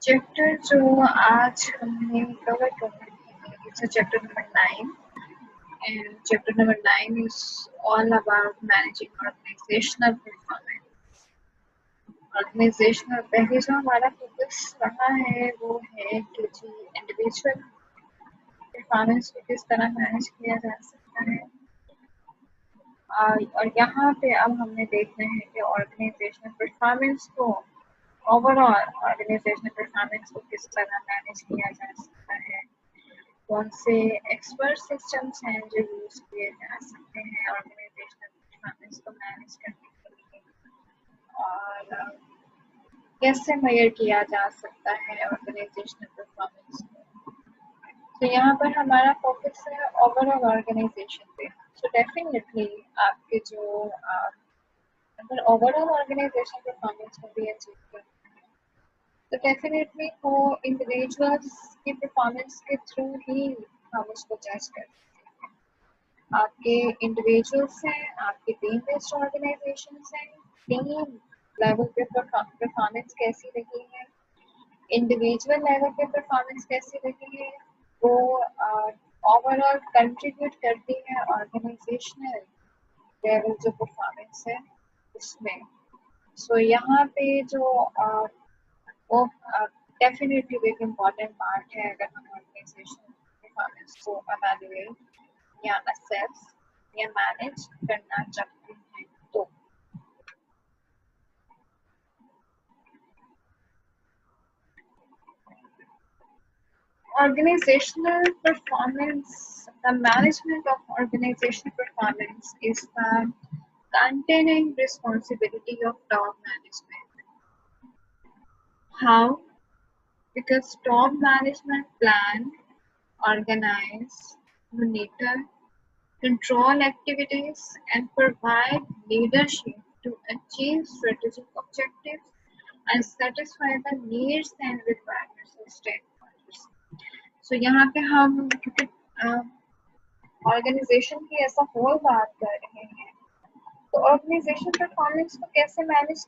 Chapter जो आज हमने कवर करना है it's chapter number 9 and chapter number 9 is all about managing organizational performance. Organizational पहले जो हमारा फोकस रहा है वो है कि जी इंडिविजुअल परफॉर्मेंस को किस तरह मैनेज किया जा सकता है और यहाँ पे अब हमने देखना है कि ऑर्गेनाइजेशनल परफॉर्मेंस को ओवरऑल ऑर्गेनाइजेशनल परफॉर्मेंस को किस तरह मैनेज किया जा सकता है, कौन से एक्सपर्ट सिस्टम्स हैं जो यूज किए जा सकते हैं ऑर्गेनाइजेशनल परफॉर्मेंस को मैनेज करने के लिए और कैसे मेजर किया जा सकता है ऑर्गेनाइजेशनल परफॉर्मेंस को। तो यहाँ पर हमारा फोकस है ओवरऑल ऑर्गेनाइजेशन पे। सो डेफिनेटली आपके जो अगर ओवरऑल ऑर्गेनाइजेशन परफॉर्मेंस को भी अचीव करना है तो डेफिनेटली वो इंडिविजुअल्स की परफॉर्मेंस के थ्रू ही हम उसको जज करते हैं। आपके इंडिविजुअल्स हैं, आपके टीम बेस्ड ऑर्गेनाइजेशन हैं, टीम लेवल पे परफॉर्मेंस कैसी रही है, इंडिविजुअल लेवल पे परफॉर्मेंस कैसी रही है, वो ओवरऑल कंट्रीब्यूट करती है ऑर्गेनाइजेशनल लेवल जो परफॉर्मेंस है उसमें। सो यहाँ पे जो वो डेफिनेटली एक इम्पॉर्टेंट पार्ट है अगर हम ऑर्गेनाइजेशनल परफॉर्मेंस को एवेल्युएट या असेस या मैनेज करना चाहते हैं तो। Organizational performance, the management of organizational performance is the continuing responsibility of top management. How? Because top management plan, organize, monitor, control activities, and provide leadership to achieve strategic objectives and satisfy the needs and requirements of stakeholders. So यहाँ पे हम क्योंकि organisation की ऐसा whole बात कर रहे हैं तो ऑर्गेनाइजेशन परफॉर्मेंस को कैसे मैनेज,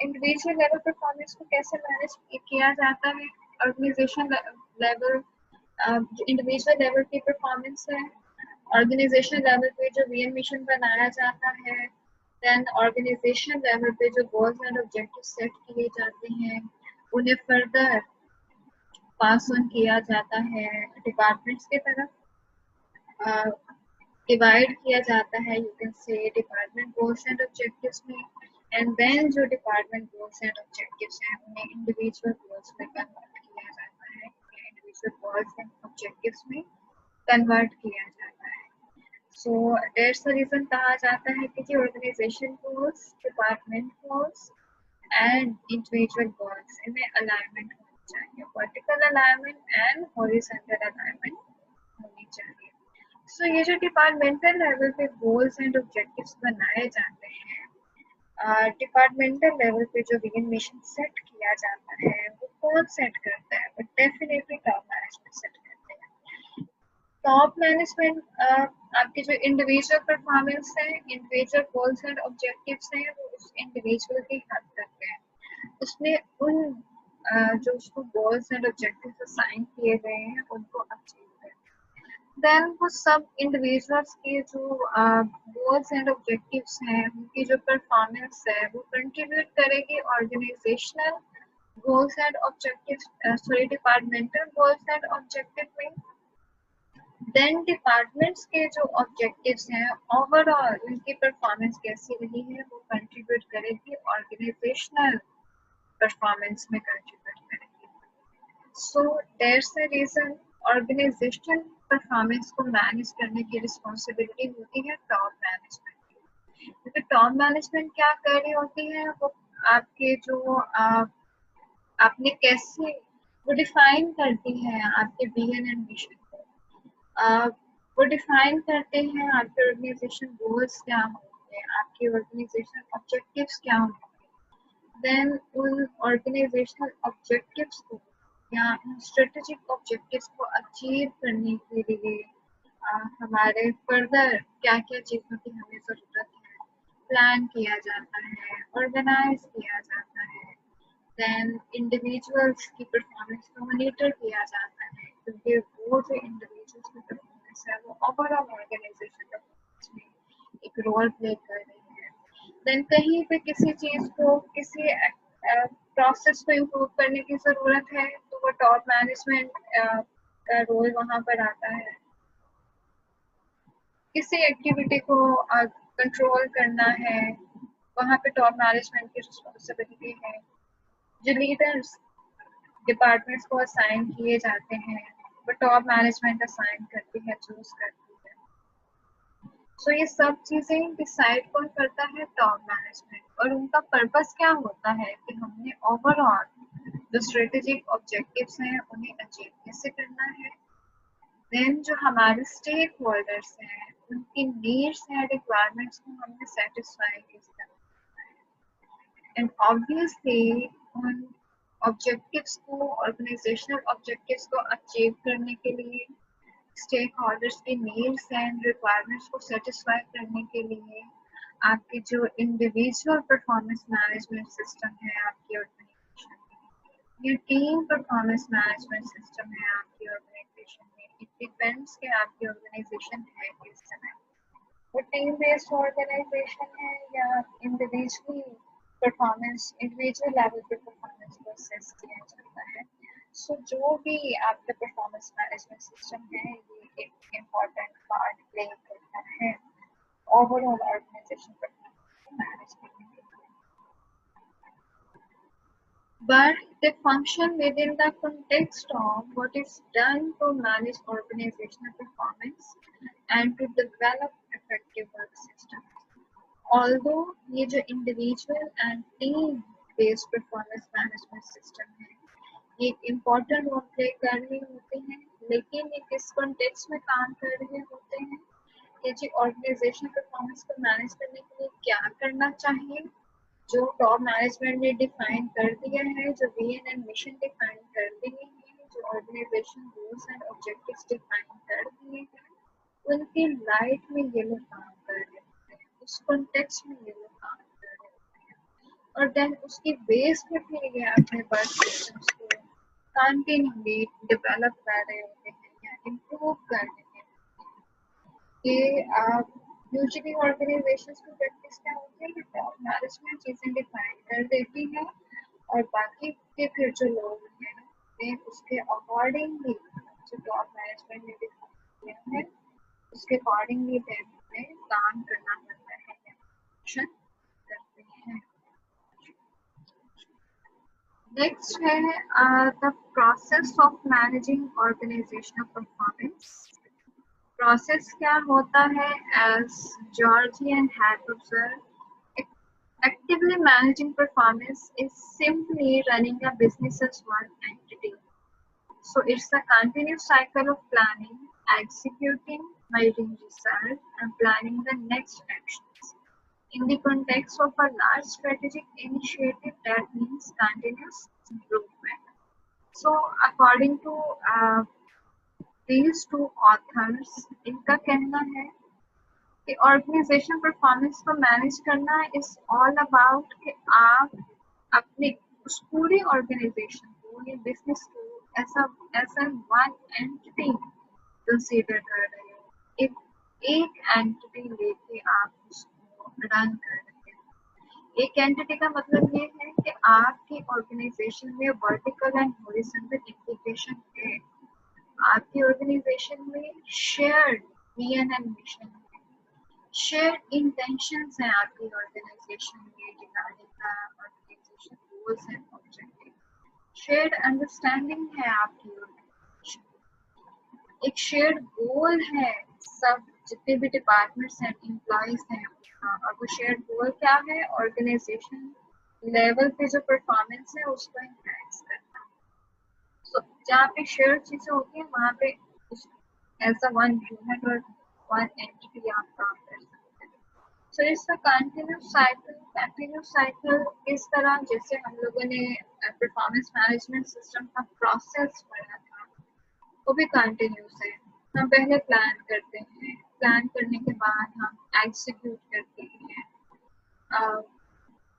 इंडिविजुअल लेवल परफॉर्मेंस को कैसे मैनेज किया जाता है। ऑर्गेनाइजेशन लेवल इंडिविजुअल लेवल की परफॉर्मेंस है, ऑर्गेनाइजेशन लेवल पे जो वीएन मिशन बनाया जाता है, देन ऑर्गेनाइजेशन लेवल पे जो गोल्स एंड ऑब्जेक्टिव सेट किए जाते हैं उन्हें फर्दर पास ऑन किया जाता है डिपार्टमेंट्स की तरफ, डिवाइड किया जाता है you can say department goals and objectives में, एंड देन जो डिपार्टमेंट गोल्स एंड ऑब्जेक्टिव्स हैं उन्हें इंडिविजुअल गोल्स में कन्वर्ट किया जाता है या इंडिविजुअल गोल्स एंड ऑब्जेक्टिव्स में कन्वर्ट किया जाता है। सो दैट्स द रीजन कहा जाता है कि organisation goals, department goals and individual goals इनमें अलाइनमेंट होनी चाहिए, vertical alignment and horizontal alignment होनी चाहिए। सो ये जो डिपार्टमेंटल लेवल पे गोल्स एंड ऑब्जेक्टिव्स बनाए जाते हैं, डिपार्टमेंटल लेवल पे जो विजन मिशन सेट किया जाता है वो कौन सेट करता है? वो डेफिनेटली टॉप मैनेजमेंट सेट करते हैं। टॉप मैनेजमेंट आपके जो इंडिविजुअल परफॉर्मेंस है, इंडिविजुअल गोल्स एंड ऑब्जेक्टिव्स हैं वो उस इंडिविजुअल की हद तक है, उसमें उन जो उसको गोल्स एंड ऑब्जेक्टिव्स असाइन किए गए हैं उनको अचीव करें। देन वो सब इंडिविजुअल्स के जो गोल्स एंड ऑब्जेक्टिव्स हैं उनकी जो परफॉर्मेंस है वो कंट्रीब्यूट करेगी organisational goals and objectives departmental goals and objective में। देन डिपार्टमेंट्स के जो ऑब्जेक्टिव्स हैं ओवरऑल उनकी परफॉर्मेंस कैसी रही है वो कंट्रीब्यूट करेगी ऑर्गेनाइजेशनल परफॉर्मेंस में कंट्रीब्यूट करेगी। So that's the reason organisational performance को मैनेज करने की रिस्पॉन्सिबिलिटी होती है टॉप मैनेजमेंट की, क्योंकि टॉप मैनेजमेंट क्या कर रही होती है वो आपके जो आपने कैसे वो डिफाइन करती है आपके विजन एंड मिशन को, वो डिफाइन करते हैं आपके ऑर्गेनाइजेशन गोल्स क्या होंगे, आपके ऑर्गेनाइजेशन ऑब्जेक्टिव्स क्या होंगे। देन उन ऑर्गेनाइजेशनल ऑब्जेक्टिव्स को या स्ट्रेटेजिक ऑब्जेक्टिव्स को अचीव करने के लिए हमारे फर्दर क्या क्या चीज़ों की हमें ज़रूरत है, प्लान किया जाता है, ऑर्गेनाइज किया जाता है, देन इंडिविजुअल्स की परफॉर्मेंस को मॉनिटर किया जाता है, क्योंकि वो जो इंडिविजुअल्स की परफॉर्मेंस है वो ओवरऑल ऑर्गेनाइजेशन परफॉर्मेंस में एक रोल प्ले कर रही है। देन कहीं पे किसी चीज़ को, किसी प्रोसेस को इम्प्रूव करने की ज़रूरत है, तो वो टॉप मैनेजमेंट का रोल वहाँ पर आता है। किसी एक्टिविटी को कंट्रोल करना है, वहाँ पे टॉप मैनेजमेंट की रिस्पॉन्सिबिलिटी है। जो लीडर्स डिपार्टमेंट्स को असाइन किए जाते हैं वो टॉप मैनेजमेंट असाइन करती है, चूज करती है। सो ये सब चीज़ें डिसाइड कौन करता है? Top management. और उनका पर्पस क्या होता है कि हमने ओवरऑल जो स्ट्रेटेजिक ऑब्जेक्टिव्स हैं उन्हें अचीव कैसे करना है। देन जो हमारे स्टेक होल्डर्स हैं उनकी नीड्स हैं, रिक्वायरमेंट्स को हमने सेटिस्फाई कैसे करना है। एंड ऑब्वियसली उन ऑब्जेक्टिव्स को, ऑर्गेनाइजेशनल ऑब्जेक्टिव्स को अचीव करने के लिए स्टेक होल्डर्स की नीड्स एंड रिक्वायरमेंट्स को सेटिस्फाई करने के लिए आपकी जो इंडिविजुअल परफॉर्मेंस मैनेजमेंट सिस्टम है आपकी ऑर्गेनाइजेशन में, ये टीम परफॉर्मेंस मैनेजमेंट सिस्टम है आपकी ऑर्गेनाइजेशन में, इट डिपेंड्स कि आपकी ऑर्गेनाइजेशन है किस समय, वो टीम बेस्ड ऑर्गेनाइजेशन है या इंडिविजुअल परफॉर्मेंस, इंडिविजुअल लेवल पे परफॉर्मेंस को असेस किया जाता है। सो जो भी आपका परफॉर्मेंस मैनेजमेंट सिस्टम है ये एक इम्पॉर्टेंट पार्ट प्ले करता है ओवरऑल ऑर्गेनाइजेशन परफॉर्मेंस को मैनेज करने के लिए। But they function within the context of what is done to manage organizational performance and to develop effective work systems. Although ये जो individual and team based performance management system है ये एक important role play कर रहे होते हैं, लेकिन ये किस कॉन्टेक्स्ट में काम कर रहे होते हैं, ये जो ऑर्गेनाइजेशन परफॉर्मेंस को मैनेज करने के लिए क्या करना चाहिए, जो टॉप मैनेजमेंट ने डिफाइन कर दिया है, जो विजन एंड मिशन डिफाइन कर दिए हैं, जो organisation goals and objectives define कर दिए हैं, उनकी लाइट में ये लोग काम कर रहे होते हैं, उस कॉन्टेक्स्ट में ये लोग काम कर रहे होते हैं। और देन उसकी बेस पे फिर ये अपने वर्क सिस्टम्स को कंटिन्यूली डेवलप कर रहे होते हैं या इम्प्रूव कर रहे हैं कि आप यूजुअली ऑर्गेनाइजेशंस की प्रैक्टिस क्या होती है कि टॉप मैनेजमेंट चीज़ें डिफाइन कर देती है और बाकी के फिर जो लोग हैं वे उसके अकॉर्डिंगली, जो टॉप मैनेजमेंट ने डिफाइन किया है उसके अकॉर्डिंगली में काम करना पड़ता है, एक्शन करते हैं। नेक्स्ट है the process of managing organisational performance. Process क्या होता है? as Georgian had observed, actively managing performance is simply running a business as one entity. So it's a continuous cycle of planning, executing, measuring results, and planning the next actions. In the context of a large strategic initiative, that means continuous improvement. So according to these two authors, इनका कहना है कि organisation performance को manage करना is all about कि आप अपने उस पूरी ऑर्गेनाइजेशन को या बिजनेस को ऐसा वन एंटिटी कंसीडर कर रहे हो, एक एंटिटी लेके आप उसको रन कर रहे हो। एक एंटिटी का मतलब ये है कि आपकी ऑर्गेनाइजेशन में वर्टिकल एंड हॉरिजॉन्टल इंटीग्रेशन है, आपकी ऑर्गेनाइजेशन में शेयर्ड विजन एंड मिशन है, शेयर्ड इंटेंशंस हैं आपकी ऑर्गेनाइजेशन में regarding the organisation goals and objective, shared understanding है आपकी ऑर्गेनाइजेशन, एक शेयर्ड गोल है सब जितने भी डिपार्टमेंट्स एंड एम्प्लॉइज हैं उसका, और वो शेयर्ड गोल क्या है? ऑर्गेनाइजेशन लेवल पे जो परफॉर्मेंस है उसको एनहांस करना। So, जहाँ पे शेयर चीजें होती हैं वहाँ पे एज अ वन यूनिट और वन एंटिटी आप काम कर सकते हैं। So it's a continuous cycle इस तरह जैसे हम लोगों ने परफॉर्मेंस मैनेजमेंट सिस्टम का प्रोसेस पढ़ा था वो भी कंटिन्यूस है। हम पहले प्लान करते हैं, प्लान करने के बाद हम एग्जीक्यूट करते हैं,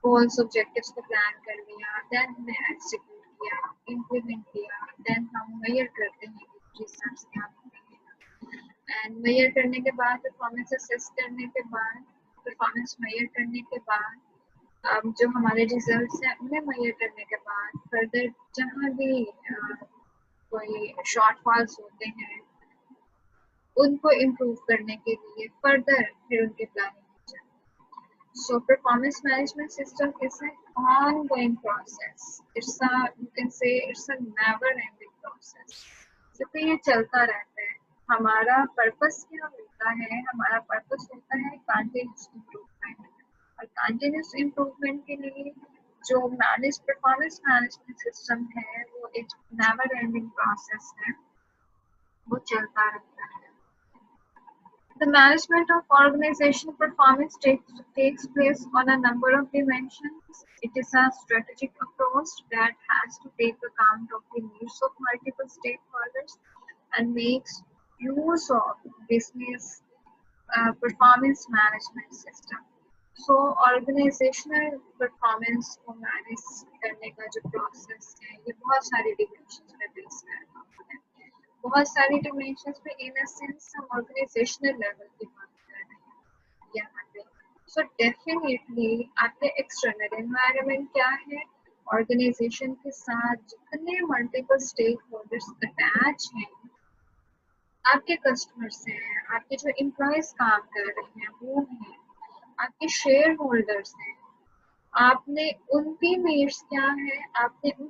गोल्स ऑब्जेक्टिव्स को प्लान कर लिया, देन हमने एग्जीक्यूट किया, इम्प्लीमेंट किया, देन हम मेजर करते हैं कि रिजल्ट्स क्या होते हैं। एंड मेजर करने के बाद, परफॉर्मेंस असेस करने के बाद, परफॉर्मेंस मेजर करने के बाद, जो हमारे रिजल्ट्स हैं उन्हें मेजर करने के बाद फर्दर जहाँ भी कोई शॉर्टफॉल्स होते हैं उनको इम्प्रूव करने के लिए फर्दर फिर उनकी प्लानिंग की जाए। So performance management system is an ongoing process. You can say it's a never ending process. क्योंकि ये चलता रहता है। हमारा पर्पस क्या होता है? हमारा पर्पस होता है कंटिन्यूस इम्प्रूवमेंट, और कंटिन्यूस इम्प्रूवमेंट के लिए जो परफॉर्मेंस मैनेजमेंट सिस्टम है वो एक नेवर एंडिंग प्रोसेस है, वो चलता रहता है। The management of organizational performance takes place on a number of dimensions. It is a strategic approach that has to take account of the needs of multiple stakeholders and makes use of business performance management system. So organizational performance को manage करने का जो process है ये बहुत सारी dimensions पे base करता है, बहुत सारी dimensions पे in a sense हम organizational level की बात कर रहे हैं यहाँ पे। So definitely आपके external environment क्या है, organization के साथ जितने multiple stakeholders attach हैं, आपके कस्टमर्स हैं, आपके जो एम्प्लॉयज काम कर रहे हैं वो हैं, आपके शेयर होल्डर्स हैं, आपने उनकी नीड्स क्या है, आपने उन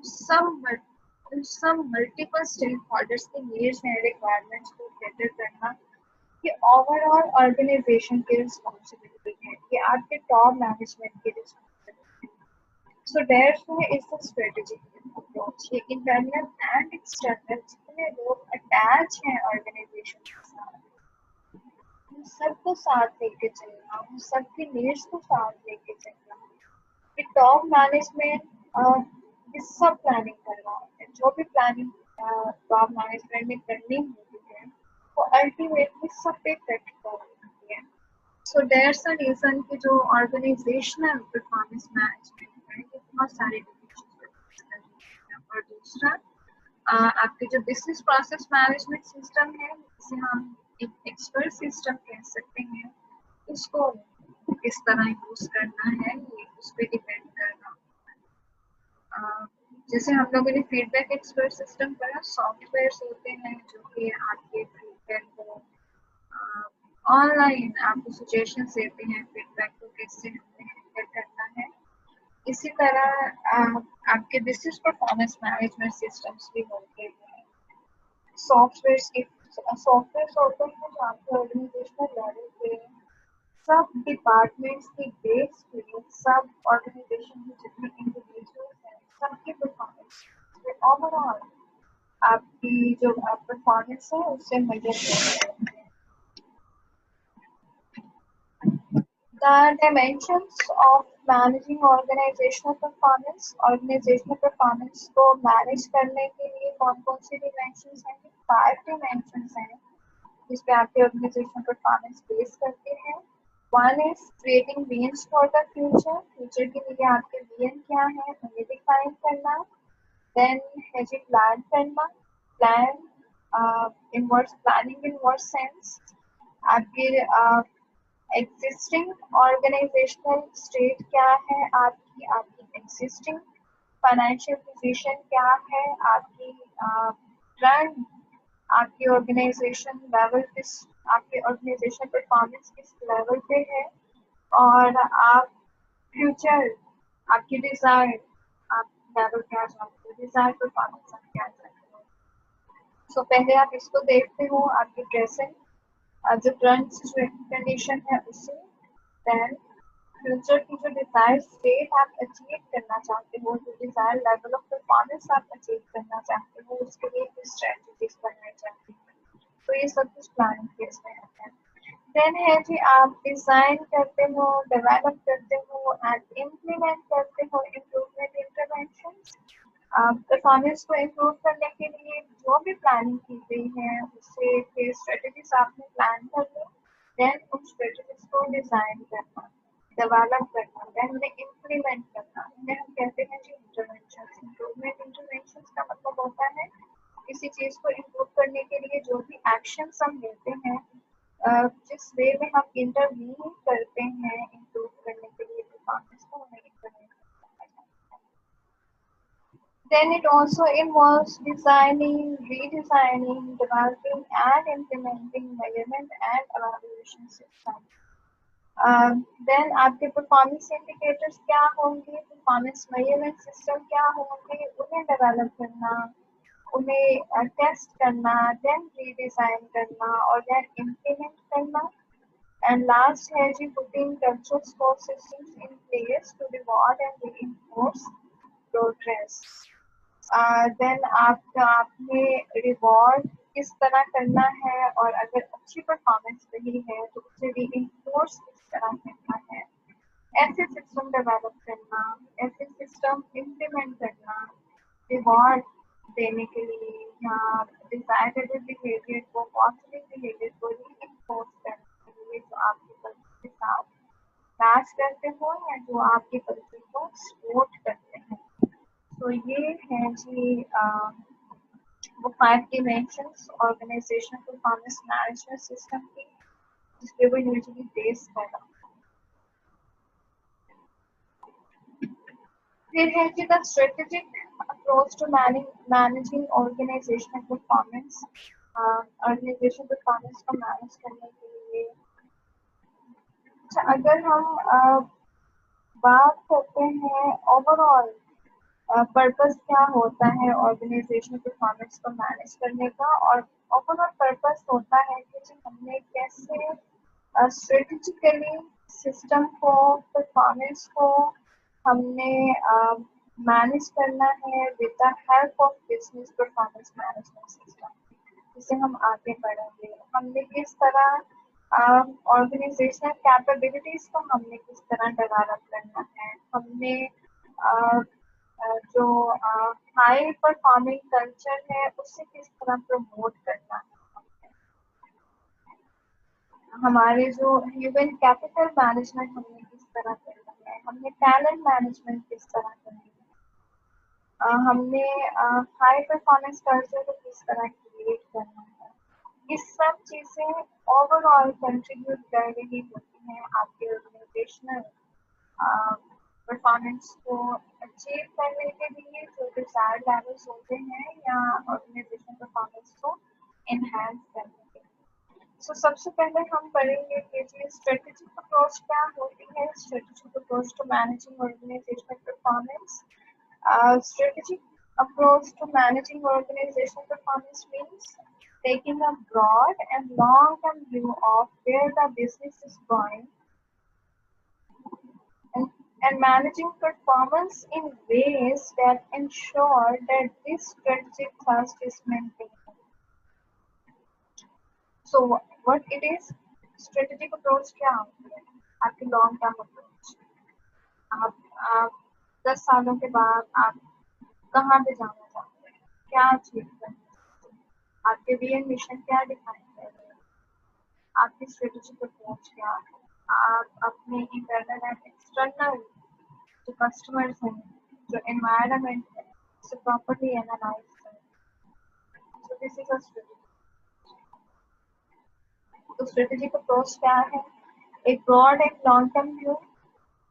सब मल्टीपल स्टेक होल्डर्स की नीड्स एंड रिक्वायरमेंट्स को कैटर करना, ये ओवरऑल ऑर्गेनाइजेशन की रिस्पॉन्सिबिलिटी है, ये आपके टॉप मैनेजमेंट की रिस्पॉन्सिबिलिटी है। So therefore is the strategic approach. ये इंटरनल एंड एक्सटर्नल जितने लोग अटैच हैं ऑर्गेनाइजेशन के साथ, उन सबको साथ लेके चलना, उन सबकी नीड्स को साथ लेके चलना। कि टॉप मैनेजमेंट ये सब प्लानिंग कर रहा होता है, जो भी प्लानिंग टॉप मैनेजमेंट में करनी होती है वो अल्टीमेटली सब पे प्रैक्टिकल होती है। सो दैट्स द रीजन कि जो ऑर्गेनाइजेशनल परफॉर्मेंस मैनेजमेंट है ये बहुत सारे डिविजन है। और दूसरा आपके जो बिजनेस प्रोसेस मैनेजमेंट सिस्टम है, जिसे हम एक एक्सपर्ट सिस्टम कह सकते हैं, उसको किस तरह यूज करना है ये उस पर डिपेंड करना। जैसे हम लोगों ने फीडबैक एक्सपर्ट सिस्टम पढ़ा, सॉफ्टवेयर होते हैं जो कि आपके फीडबैक को ऑनलाइन आपको सजेशन देते हैं, फीडबैक को कैसे हमें हैंडल करना है। इसी तरह आपके बिजनेस परफॉर्मेंस मैनेजमेंट सिस्टम्स भी होते हैं। सॉफ्टवेयर होते हैं जो आपके ऑर्गेनाइजेशनल लेवल पे सब डिपार्टमेंट्स के बेस पे सब ऑर्गेनाइजेशन के जितने इंडिविजुअल्स हैं सबकी परफॉर्मेंस पे ओवरऑल आपकी जो परफॉर्मेंस है उससे मेजर करते हैं। The dimensions of managing organizational performance को मैनेज करने के लिए कौन कौन सी dimensions हैं? 5 dimensions हैं जिस पे आपके ऑर्गेनाइजेशनल परफॉर्मेंस बेस करते हैं। One is creating visions for the future. Future के लिए आपके विजन क्या है उन्हें डिफाइन करना। Then है जी प्लान करना। Planning in what sense? आपके एग्जिस्टिंग ऑर्गेनाइजेशनल स्टेट क्या है, आपकी एग्जिस्टिंग फाइनेंशियल पोजीशन क्या है, आपकी ट्रेंड, आपकी ऑर्गेनाइजेशन लेवल किस, आपकी ऑर्गेनाइजेशन परफॉर्मेंस किस लेवल पे है, और आप फ्यूचर आपकी डिजायर आप लेवल क्या चाहते हो, डिजायर परफॉर्मेंस आप क्या चाहते हो। सो पहले आप इसको देखते हो आपकी प्रेजेंट जो करंट कंडीशन है उससे, देन फ्यूचर की जो डिजायर स्टेट आप अचीव करना चाहते हो, जो डिजायर लेवल ऑफ परफॉर्मेंस आप अचीव करना चाहते हो, उसके लिए कुछ स्ट्रेटजीज बनाई जाती है। तो ये सब कुछ प्लानिंग फेज में आता है। देन है जी आप डिजाइन करते हो, डेवलप करते हो एंड इम्प्लीमेंट करते हो इम्प्रूवमेंट इंटरवेंशंस। परफॉर्मेंस को इम्प्रूव करने के लिए जो भी प्लानिंग की गई है उससे फिर स्ट्रेटजीज आपने प्लान कर ली, देन उन स्ट्रेटजीज को डिजाइन करना, डेवलप करना, देन उन्हें इम्प्लीमेंट करना, इन्हें हम कहते हैं जी इंटरवेंशन। इम्प्रूवमेंट इंटरवेंशन का मतलब होता है किसी चीज को इम्प्रूव करने के लिए जो भी एक्शन हम लेते हैं, जिस वे में हम इंटरवीन करते हैं इम्प्रूव करने के लिए परफॉर्मेंस को, उन्हें इंटरवेंशन कहा जाता है। Then it also involves designing, redesigning, developing and implementing measurement and evaluation systems. Then आपके परफॉर्मेंस इंडिकेटर्स क्या होंगे, परफॉर्मेंस मेजरमेंट सिस्टम क्या होंगे, उन्हें डेवलप करना, उन्हें टेस्ट करना, देन रीडिजाइन करना और देन इम्प्लीमेंट करना। एंड लास्ट है जी putting controls for systems in place to reward and reinforce progress. Then आपने रिवॉर्ड किस तरह करना है और अगर अच्छी परफॉर्मेंस रही है तो उसे रीइंफोर्स किस तरह करना है, ऐसे सिस्टम डेवलप करना, ऐसे सिस्टम इम्प्लीमेंट करना, रिवॉर्ड देने के लिए या डिजायरेबल बिहेवियर को, पॉजिटिव बिहेवियर को रीइंफोर्स करने के लिए जो आपके कल्चर के साथ मैच करते हो या जो आपके कल्चर को सपोर्ट करते हैं। तो ये है जी वो 5 dimensions organisation performance management system की, जिसपे वो यूजुअली बेस करना। फिर है कि the strategic approach to managing organisational performance. Organisation performance को मैनेज करने के लिए, अच्छा अगर हम बात करते हैं ओवरऑल पर्पस क्या होता है ऑर्गेनाइजेशनल परफॉर्मेंस को मैनेज करने का, और ओवरऑल पर्पस होता है कि हमने कैसे स्ट्रेटेजिकली सिस्टम को, परफॉर्मेंस को हमने मैनेज करना है with the help of business performance management system, जिसे हम आगे बढ़ेंगे। हमने किस तरह ऑर्गेनाइजेशनल कैपेबिलिटीज को हमने किस तरह डेवलप करना है, हमने जो हाई परफॉर्मिंग कल्चर है उसे किस तरह प्रमोट करना है, हमारे जो ह्यूमन कैपिटल मैनेजमेंट हमने किस तरह करना है, हमने टैलेंट मैनेजमेंट किस तरह करना है, हमने हाई परफॉर्मेंस कल्चर को किस तरह क्रिएट करना है। ये सब चीजें ओवरऑल कंट्रीब्यूट कर रही होती हैं आपके ऑर्गेनाइजेशनल परफॉर्मेंस को अचीव करने के लिए, जो डिजायर्ड लेवल्स होते हैं या ऑर्गेनाइजेशन परफॉर्मेंस को एनहांस करने के लिए। सो सबसे पहले हम पढ़ेंगे कि स्ट्रेटेजिक अप्रोच क्या होती है। Strategic approach to managing organisational performance. Strategic approach to managing organizational performance means taking a broad and long-term view of where the business is going and managing performance in ways that ensure that this strategic thrust is maintained. So what it is? Strategic approach क्या होती है? आपकी long-term approach। आप 10 सालों के बाद आप कहाँ पे जाना चाहते हैं, क्या अचीव करना चाहते हैं, आपके विजन मिशन क्या डिफाइन कर रहे हैं, आपकी स्ट्रेटेजिक अप्रोच क्या है, आप अपने इंटरनल एंड एक्सटर्नल जो कस्टमर्स हैं, जो एनवायरनमेंट है, उसे प्रॉपर्ली एनालाइज करें। So this is a strategy. तो स्ट्रेटेजिक अप्रोच क्या है? एक broad and long term view,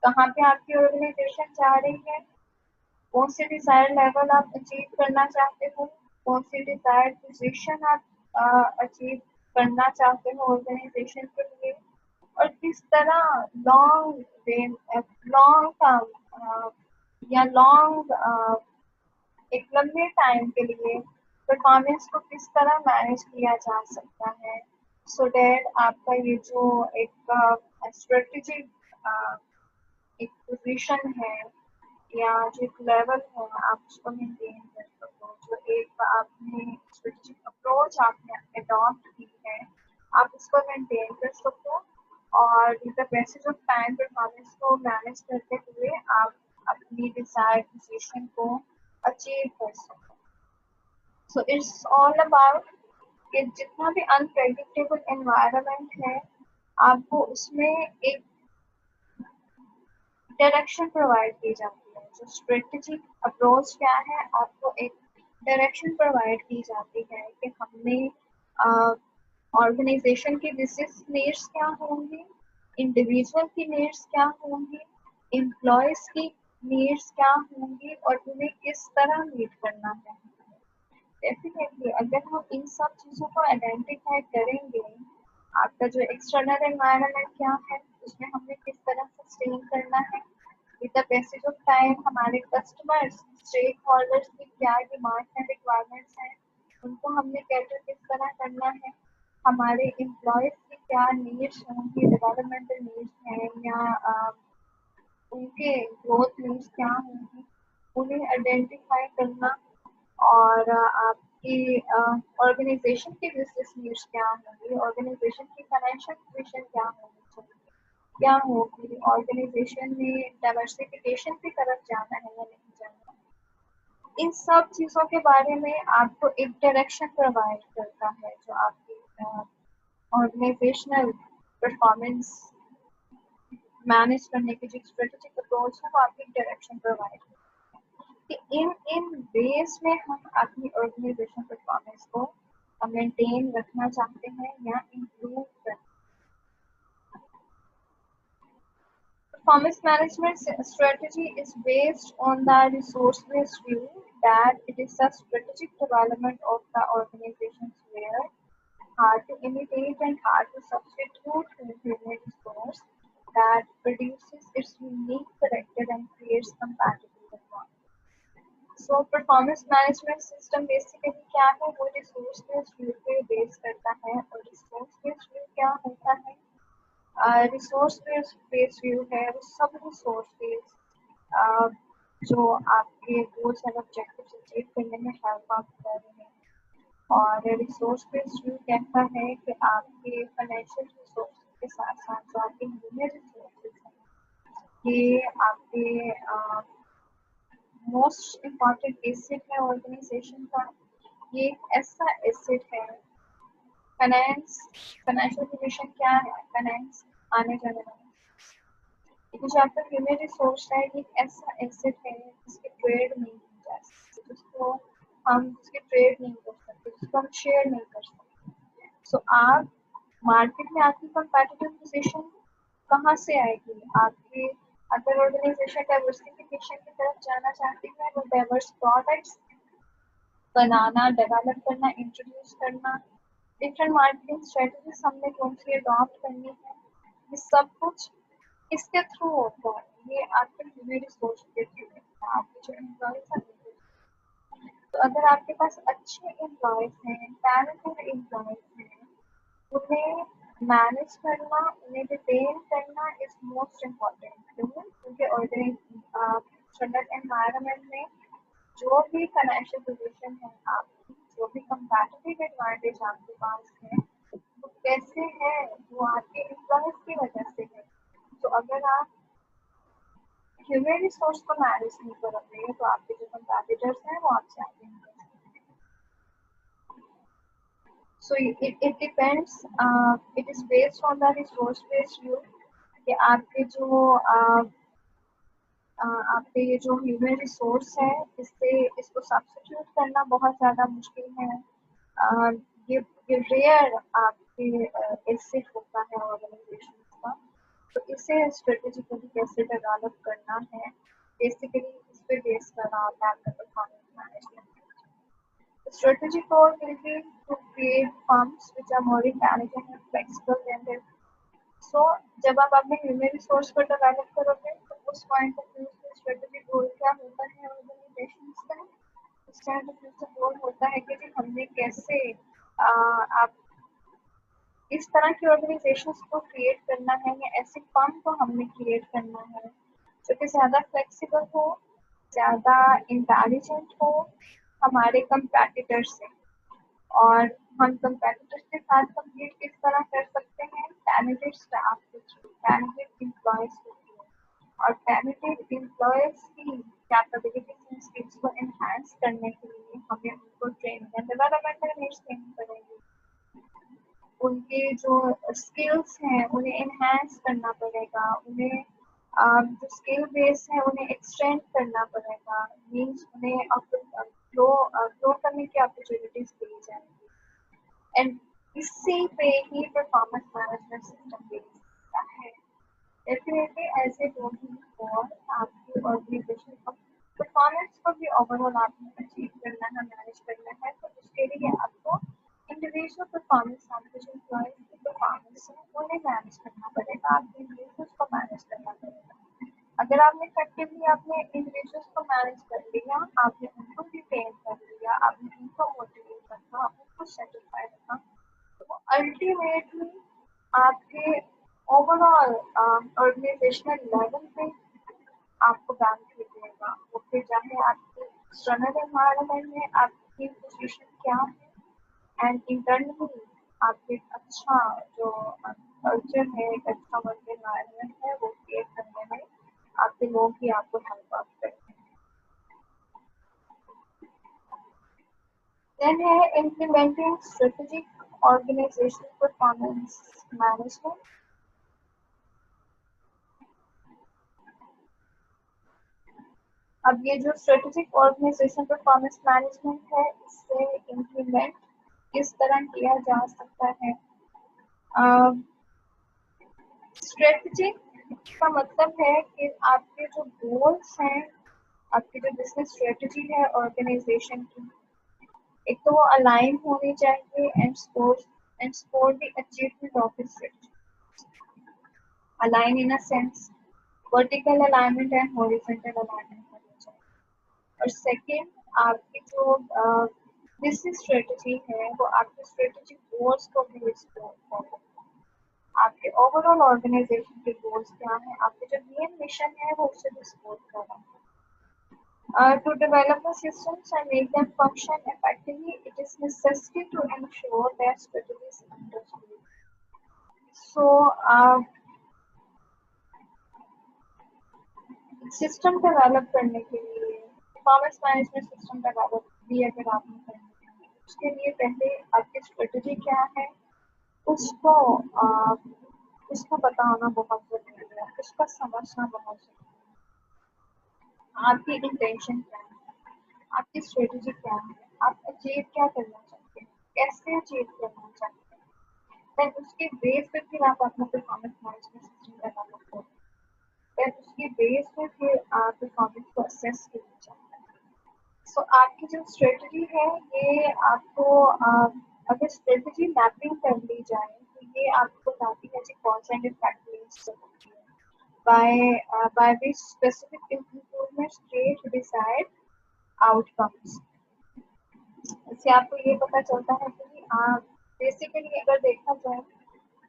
कहाँ पे आपकी ऑर्गेनाइजेशन जा रही है, कौन से डिजायर्ड लेवल आप अचीव करना चाहते हो, कौन सी डिजायर्ड पोजीशन आप अचीव करना चाहते हो ऑर्गेनाइजेशन के लिए, और किस तरह लॉन्ग टर्म या लॉन्ग एक लंबे टाइम के लिए परफॉर्मेंस को किस तरह मैनेज किया जा सकता है, सो दैट आपका ये जो एक स्ट्रेटेजिक एक पोजीशन है या जो एक लेवल है आप उसको मेंटेन कर सको। जो एक आपने स्ट्रेटेजिक अप्रोच आपने अडॉप्ट की है आप उसको मेंटेन कर सको, और with the passage of time performance को मैनेज करते हुए आप अपनी डिजायर्ड पोजीशन को अचीव कर सको। सो इट्स ऑल अबाउट कि जितना भी अनप्रेडिक्टेबल एनवायरनमेंट है आपको उसमें एक डायरेक्शन प्रोवाइड की जाती है। जो स्ट्रेटेजिक अप्रोच क्या है, आपको एक डायरेक्शन प्रोवाइड की जाती है कि हमने ऑर्गेनाइजेशन की बिजनेस नीड्स क्या होंगी, इंडिविजुअल की नीड्स क्या होंगी, एम्प्लॉयज की नीड्स क्या होंगी और उन्हें किस तरह मीट करना है। डेफिनेटली अगर हम इन सब चीज़ों को आइडेंटिफाई करेंगे, आपका जो एक्सटर्नल एनवायरनमेंट क्या है, उसमें हमें किस तरह सस्टेन करना है, with the passage of time हमारे कस्टमर्स स्टेक होल्डर्स की क्या डिमांड्स एंड रिक्वायरमेंट्स हैं, उनको हमने कैटर किस तरह करना है, हमारे एम्प्लॉयज की क्या नीड्स होंगी, डेवलपमेंटल नीड्स हैं या उनके ग्रोथ नीड्स क्या होंगी, उन्हें आइडेंटिफाई करना और आपकी ऑर्गेनाइजेशन की बिजनेस नीड्स क्या होंगी, ऑर्गेनाइजेशन की फाइनेंशियल पोजीशन क्या होनी चाहिए, क्या होगी, ऑर्गेनाइजेशन में डाइवर्सिफिकेशन की तरफ जाना है या नहीं जाना। इन सब चीज़ों के बारे में आपको एक डायरेक्शन प्रोवाइड करता है, जो आपकी ऑर्गेनाइजेशनल परफॉर्मेंस मैनेज करने की जो स्ट्रेटेजिक अप्रोच है वो आपकी डायरेक्शन प्रोवाइड करता है कि इन इन वेज में हम अपनी ऑर्गेनाइजेशन परफॉर्मेंस को मेंटेन रखना चाहते हैं या इम्प्रूव करना। Performance management strategy is based on the resource-based view that it is a strategic development of the organization's where hard to imitate and hard to substitute human resource that produces its unique character and creates compatible performance. So performance management system basically क्या है, वो resource based view पे base करता है और resource based view क्या होता है, रिसोर्स बेस्ड व्यू है वो सब रिसोर्स बेस्ड जो आपके गोल्स एंड ऑब्जेक्टिव्स अचीव करने में हेल्प आप कर रहे हैं। और रिसोर्स बेस्ड व्यू कहता है कि आपके फाइनेंशियल रिसोर्स के साथ साथ जो आपके ह्यूमन रिसोर्सेज हैं, ये आपके मोस्ट इम्पॉर्टेंट एसेट है ऑर्गेनाइजेशन का। ये एक ऐसा एसेट है, फाइनेंशियल पोजीशन क्या है, फाइनेंस आने जाने वाला, लेकिन जो आपका ह्यूमन रिसोर्स है ये एक ऐसा एसेट है जिसकी ट्रेड नहीं की जा सकती, जिसकी ट्रेड नहीं कर सकते, जिसको हम शेयर नहीं कर सकते। सो आप मार्केट में आपकी कंपेटिटिव पोजीशन कहाँ से आएगी, आपके अगर ऑर्गेनाइजेशन डाइवर्सिफिकेशन की तरफ जाना चाहती है, वो डाइवर्स प्रोडक्ट्स बनाना, डेवलप करना, इंट्रोड्यूस करना, डिफरेंट मार्केटिंग स्ट्रेटजीज हमने कौन सी अडॉप्ट करनी है, ये सब कुछ इसके थ्रू होता है। ये आपके ह्यूमन रिसोर्स के थ्रू होता है, आपके जो एम्प्लॉयज हैं। तो अगर आपके पास अच्छे एम्प्लॉयज हैं, टैलेंटेड एम्प्लॉयज हैं, उन्हें मैनेज करना, उन्हें रिटेन करना इज मोस्ट इम्पॉर्टेंट। क्यों? क्योंकि ऑर्गेनाइजेशनल एनवायरनमेंट में जो भी फाइनेंशियल पोजीशन है आपकी, जो भी कंपैटिटिव एडवांटेज आपके पास है, वो कैसे है, वो आपके एम्प्लॉयज की वजह से है। तो अगर आप ह्यूमन रिसोर्स को मैनेज नहीं करोगे तो आपके जो कंपैटिटर्स हैं वो आपसे आगे नहीं कर सकते। So it depends, it is based on the resource based view कि आपके जो आपके ये जो ह्यूमन रिसोर्स है इसको सब्स्टिट्यूट करना बहुत ज़्यादा मुश्किल है। ये रेयर आपके एसेट होता है ऑर्गेनाइजेशन का। तो इसे स्ट्रेटेजिकली कैसे डेवलप करना है, बेसिकली इस पे बेस करना होता है आपका performance management. Strategic goal will be to create firms which are more intelligent and flexible than there. So जब आप अपने ह्यूमन रिसोर्स को डेवलप करोगे तो उस पॉइंट ऑफ व्यू से स्ट्रेटेजिक गोल क्या होता है ऑर्गेनाइजेशन का, उस पॉइंट ऑफ व्यू से गोल होता है कि हमने कैसे आप इस तरह की ऑर्गेनाइजेशंस को क्रिएट करना है या ऐसे फर्म को हमने क्रिएट करना है जो कि ज़्यादा फ्लेक्सिबल हो, ज़्यादा इंटेलिजेंट हो हमारे कंपैटिटर से। और हम कंपैटिटर्स के साथ कम्पीट किस तरह कर सकते हैं, टैलेंटेड स्टाफ के थ्रू, टैलेंटेड एम्प्लॉयज के थ्रू। और टैलेंटेड एम्प्लॉयज की कैपेबिलिटीज एंड स्किल्स को एनहांस करने के लिए हमें उनको ट्रेनिंग एंड डेवलपमेंटल नीड्स देनी पड़ेगी। उनके जो स्किल्स हैं उन्हें एनहांस करना पड़ेगा, उन्हें जो स्किल बेस है उन्हें एक्सटेंड करना पड़ेगा, मीन्स उन्हें ग्रो करने की अपॉर्चुनिटीज दी जाएंगी। एंड इसी पे ही परफॉर्मेंस मैनेजमेंट सिस्टम बेस्ड होता है। Definitely as a working for आपकी ऑर्गेनाइजेशन का परफॉर्मेंस को भी ओवरऑल आपने अचीव करना है, मैनेज करना है, तो उसके लिए आपको इंडिविजुअल परफॉर्मेंस, आपके जो एम्प्लॉयज की परफॉर्मेंस है उन्हें मैनेज करना पड़ेगा, आपके इंडिविजुअल्स को मैनेज करना पड़ेगा। अगर आपने इफेक्टिवली अपने इंडिविजुअल्स को मैनेज कर लिया, आपने उनको भी ट्रेन कर लिया, आपने उनको मोटिवेट रखा, उनको सेटिस्फाई रखा, तो अल्टीमेटली आपके ओवरऑल ऑर्गेनाइजेशनल लेवल पे आपको बेनिफिट देगा। वो फिर चाहे आपकी एक्सटर्नल एनवायरनमेंट में आपकी पोजीशन क्या है, एंड इंटरनली आपके अच्छा जो कल्चर है, एक अच्छा वर्क एनवायरनमेंट है वो क्रिएट करने में आपके लोग ही आपको हेल्प आउट करते हैं। देन है implementing strategic organisational performance management. अब ये जो स्ट्रेटेजिक ऑर्गेनाइजेशन परफॉर्मेंस मैनेजमेंट है, इससे इम्प्लीमेंट किस तरह किया जा सकता है। स्ट्रेटेजिक का मतलब है कि आपके जो गोल्स हैं, आपकी जो बिजनेस स्ट्रेटेजी है ऑर्गेनाइजेशन की, एक तो वो अलाइन होनी चाहिए and support the achievement of this strategy. Align in a sense vertical alignment and horizontal alignment होनी चाहिए। और सेकंड, आपकी जो बिजनेस स्ट्रेटजी है वो आपके स्ट्रेटेजिक गोल्स को भी रिस्टोर करें। आपके ओवरऑल ऑर्गेनाइजेशन के गोल्स क्या हैं, आपके जो मेन मिशन है वो उसे भी सपोर्ट करें। To develop the systems and make them function effectively, it is necessary to ensure that strategy is understood. So, system develop करने के लिए, परफॉर्मेंस मैनेजमेंट सिस्टम डेवलप भी अगर आपने करना है, उसके लिए पहले आपकी स्ट्रेटजी क्या है उसको उसको बताना बहुत जरूरी है, उसका समझना बहुत जरूरी है। आपकी इंटेंशन क्या है, आपकी स्ट्रेटजी क्या है, आप अचीव क्या करना चाहते हैं, कैसे अचीव करना चाहते हैं, देन उसके बेस पे फिर आप अपना परफॉर्मेंस मैनेजमेंट सिस्टम डेवलप करें, देन उसके बेस पे फिर आप परफॉर्मेंस को असेस करना चाहते हैं। सो आपकी जो स्ट्रेटजी है ये आपको अगर स्ट्रेटजी मैपिंग कर ली जाए तो ये आपको बताती है कि कॉज एंड इफेक्ट लिंक्स होती है, by which specific improvements create desired outcomes। इससे आपको ये पता चलता है कि बेसिकली अगर देखा जाए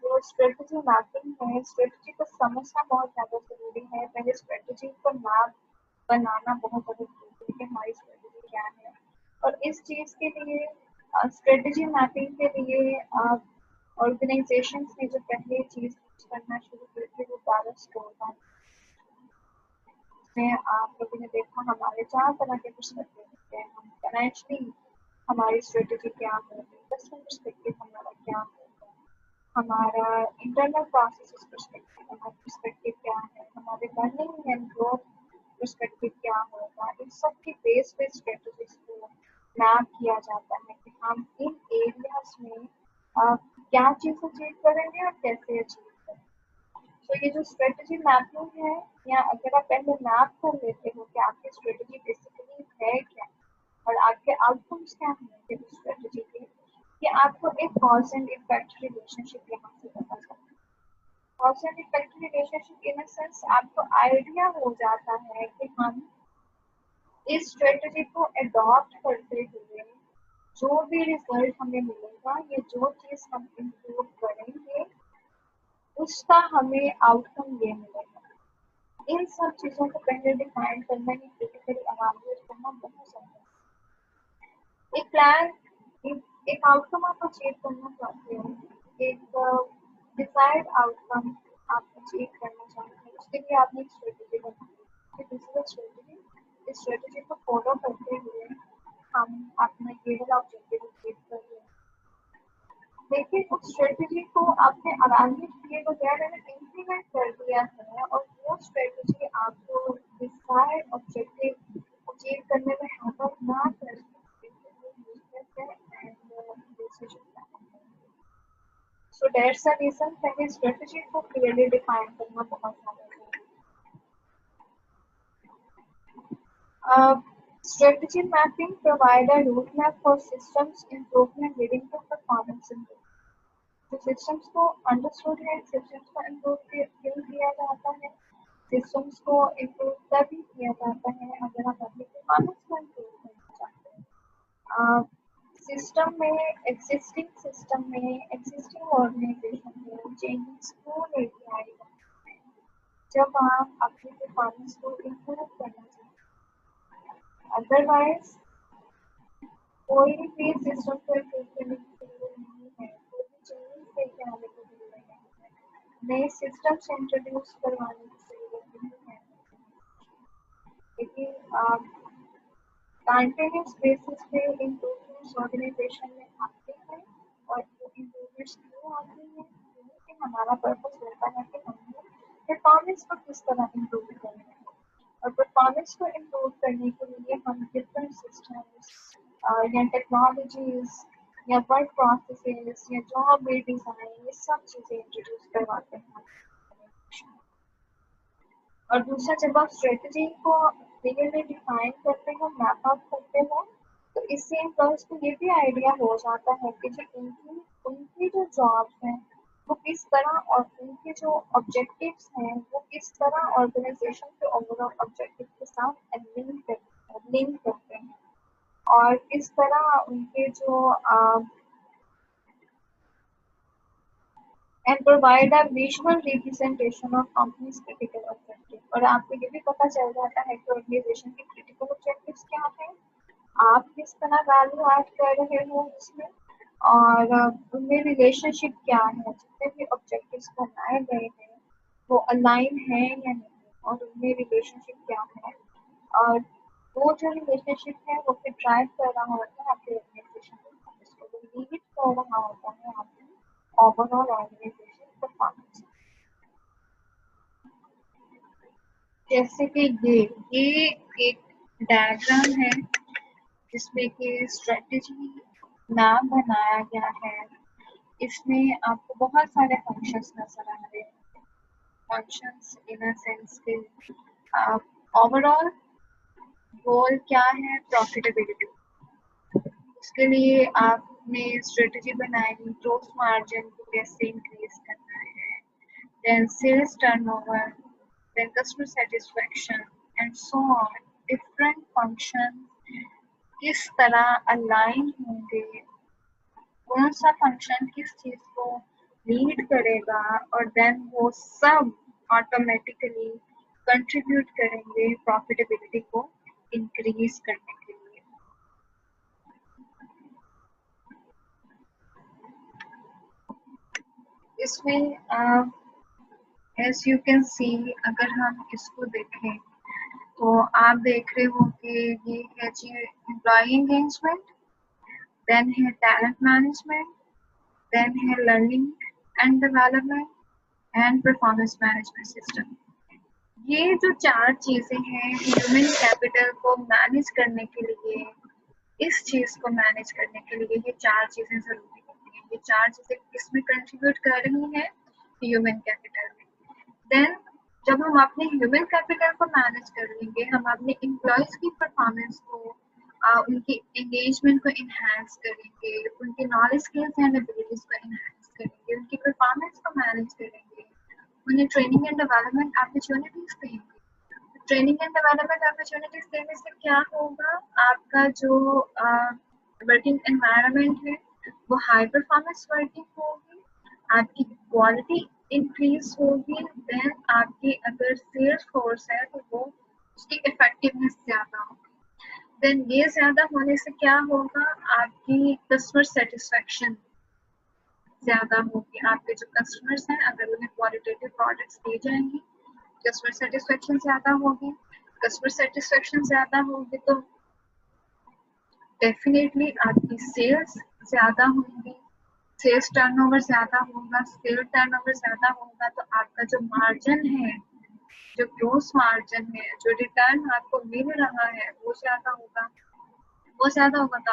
जो स्ट्रेटजी मैपिंग है, स्ट्रेटजी को समझना बहुत ज़्यादा जरूरी है। पहले स्ट्रेटजी को मैप बनाना बहुत ज़्यादा जरूरी है कि हमारी स्ट्रेटजी क्या है, और इस चीज़ के लिए स्ट्रेटजी मैपिंग के लिए ऑर्गेनाइजेशन ने जो पहले चीज़ करना शुरू की थी वो डाटा स्कोर। इसमें आप लोगों ने देखा हमारे 4 तरह के पर्सपेक्टिव होते हैं। हम फाइनेंशियली हमारी स्ट्रेटजी क्या होगी, इन्वेस्टमेंट पर्सपेक्टिव हमारा क्या होगा, हमारा इंटरनल प्रोसेस पर्सपेक्टिव क्या है, हमारे लर्निंग एंड ग्रोथ पर्सपेक्टिव क्या होगा। इन सब की बेस पे स्ट्रेटजीज को मैप किया जाता है कि हम इन एरियाज में क्या चीज़ अचीव करेंगे और कैसे अचीव करेंगे। तो ये जो स्ट्रेटजी मैपिंग है, या अगर आप पहले मैप कर लेते हो कि आपकी स्ट्रेटजी बेसिकली है क्या और आपके आउटकम्स क्या होंगे उस स्ट्रेटजी के, ये आपको एक कॉज एंड इफेक्ट रिलेशनशिप यहाँ से पता चलता है। Cause and effect relationship in a sense आपको आइडिया हो जाता है कि हम इस स्ट्रेटजी को अडॉप्ट करते हुए जो भी रिजल्ट हमें मिलेगा, ये जो चीज़ हम इम्प्रूव करेंगे उसका हमें आउटकम ये मिलेगा। इन सब चीज़ों को पहले डिफाइन करना ही क्रिटिकली एनालिसिस करना बहुत ज़रूरी है। एक प्लान, एक आउटकम आप अचीव करना चाहते हो, एक डिजायर्ड आउटकम आप अचीव करना चाहते हैं, उसके लिए आपने एक स्ट्रेटजी बनाई, स्ट्रेटजी, इस स्ट्रेटजी को फॉलो करते हुए हम अपना ये वाला ऑब्जेक्टिव अचीव कर रहे हैं। लेकिन उस स्ट्रेटजी को आपने अवेलुएट किए बगैर अगर इम्प्लीमेंट कर दिया है और वो स्ट्रेटजी आपको डिजायर्ड ऑब्जेक्टिव अचीव करने में हेल्प ना कर सके तो वो यूजलेस है and decision. So that's the reason पहले स्ट्रेटजी को क्लियरली डिफाइन करना बहुत ज़्यादा जरूरी है। Strategy mapping provide a roadmap for systems improvement leading to performance improvement. तो सिस्टम्स को अंडरस्टूड है, सिस्टम्स को इम्प्रूव क्यों किया जाता है, सिस्टम्स को इम्प्रूव तभी किया जाता है अगर हम अपनी परफॉर्मेंस को इम्प्रूव करना चाहते हैं। सिस्टम में एग्जिस्टिंग ऑर्गेनाइजेशन में चेंजेस क्यों लेके आई जाती है जब आप अपनी परफॉर्मेंस को इम्प्रूव करना चाहते हैं। अदरवाइज कोई भी सिस्टम को इम्प्रूव करने के लिए नहीं है, कोई भी चेंजेस लेके आने के लिए नहीं है, नए सिस्टम्स इंट्रोड्यूस करवाने के लिए नहीं है, लेकिन कंटिन्यूस बेसिस पे इम्प्रूवमेंट्स ऑर्गेनाइजेशन में आते हैं और वो इम्प्रूवमेंट्स क्यों आते हैं क्योंकि हमारा पर्पस रहता है कि हमने परफॉर्मेंस को किस तरह इम्प्रूव करना है और परफॉर्मेंस को इम्प्रूव करने के लिए हम डिफरेंट सिस्टम्स या टेक्नोलॉजीज या वर्क प्रोसेसेस या जॉब डिज़ाइन ये सब चीज़ें इंट्रोड्यूस करवाते हैं। और दूसरा जब आप स्ट्रेटजी को क्लियरली डिफाइन करते हो, मैप आउट करते हो, तो इससे एम्प्लॉयज को ये भी आइडिया हो जाता है कि जो उनकी जो जॉब्स हैं वो किस तरह और उनके जो ऑब्जेक्टिव्स हैं वो किस तरह ऑर्गेनाइजेशन के ओवरऑल ऑब्जेक्टिव के साथ लिंक करते हैं और किस तरह उनके जो and provide a visual representation of company's critical objective। और आपको ये भी पता चल जाता है कि ऑर्गेनाइजेशन के क्रिटिकल ऑब्जेक्टिव्स क्या हैं, आप किस तरह वैल्यू ऐड कर रहे हो उसमें और उनमें रिलेशनशिप क्या है, जितने भी ऑब्जेक्टिव्स बनाए गए हैं वो अलाइन है या नहीं और उनमें रिलेशनशिप क्या है और वो जो रिलेशनशिप है वो फिर ड्राइव कर रहा होता है आपके ऑर्गेनाइजेशन को, वो लीड कर रहा होता है आपकी ओवरऑल ऑर्गेनाइजेशन परफॉर्मेंस। जैसे कि ये एक डायग्राम है जिसमें कि स्ट्रेटजी नाम बनाया गया है। इसमें आपको बहुत सारे फंक्शंस नजर आ रहे हैं, फंक्शंस इन अ सेंस के ओवरऑल गोल क्या है, प्रॉफिटेबिलिटी। उसके लिए आपने स्ट्रेटजी बनाई ग्रोथ मार्जिन को कैसे इंक्रीज करना है, then sales turnover, then customer satisfaction and so on. Different function किस तरह अलाइन होंगे, कौन सा फंक्शन किस चीज को लीड करेगा और देन वो सब ऑटोमेटिकली कंट्रीब्यूट करेंगे प्रॉफिटेबिलिटी को इंक्रीज करने के लिए। इसमें एज यू कैन सी, अगर हम इसको देखें तो आप देख रहे हो कि ये है जी एम्प्लॉय एंगेजमेंट, देन है टैलेंट मैनेजमेंट, देन है learning and development and performance management system. ये जो चार चीजें हैं ह्यूमन कैपिटल को मैनेज करने के लिए, इस चीज को मैनेज करने के लिए ये चार चीजें जरूरी होती हैं। ये चार चीजें किसमें कंट्रीब्यूट कर रही हैं, ह्यूमन कैपिटल में। देन जब हम अपने ह्यूमन कैपिटल को मैनेज कर लेंगे, हम अपने एम्प्लॉयज की परफॉर्मेंस को उनकी एंगेजमेंट को इन्हांस करेंगे, उनकी नॉलेज स्किल्स एंड एबिलिटीज को इन्हांस करेंगे, उनकी परफॉर्मेंस को मैनेज करेंगे, उन्हें ट्रेनिंग एंड डेवलपमेंट अपॉर्चुनिटीज देंगे। ट्रेनिंग एंड डेवलपमेंट अपॉर्चुनिटीज देने से क्या होगा, आपका जो वर्किंग एनवायरनमेंट है वो हाई परफॉर्मेंस वर्किंग होगी, आपकी क्वालिटी इंक्रीज होगी, देन आपकी अगर सेल्स फोर्स है तो वो उसकी इफेक्टिवनेस ज्यादा होगी। देन ये ज्यादा होने से क्या होगा, आपकी कस्टमर सेटिस्फेक्शन ज्यादा होगी। आपके जो कस्टमर्स हैं अगर उन्हें क्वालिटेटिव प्रोडक्ट्स दी जाएंगी, कस्टमर सेटिस्फेक्शन ज्यादा होगी। कस्टमर सेटिस्फेक्शन ज्यादा होगी तो डेफिनेटली आपकी सेल्स ज्यादा होंगी, सेल्स टर्नओवर ज्यादा होगा, सेल टर्नओवर ज्यादा होगा तो आपका जो मार्जिन है, जो ग्रोस मार्जिन है, जो रिटर्न आपको मिल रहा है वो ज्यादा होगा, वो ज्यादा होगा तो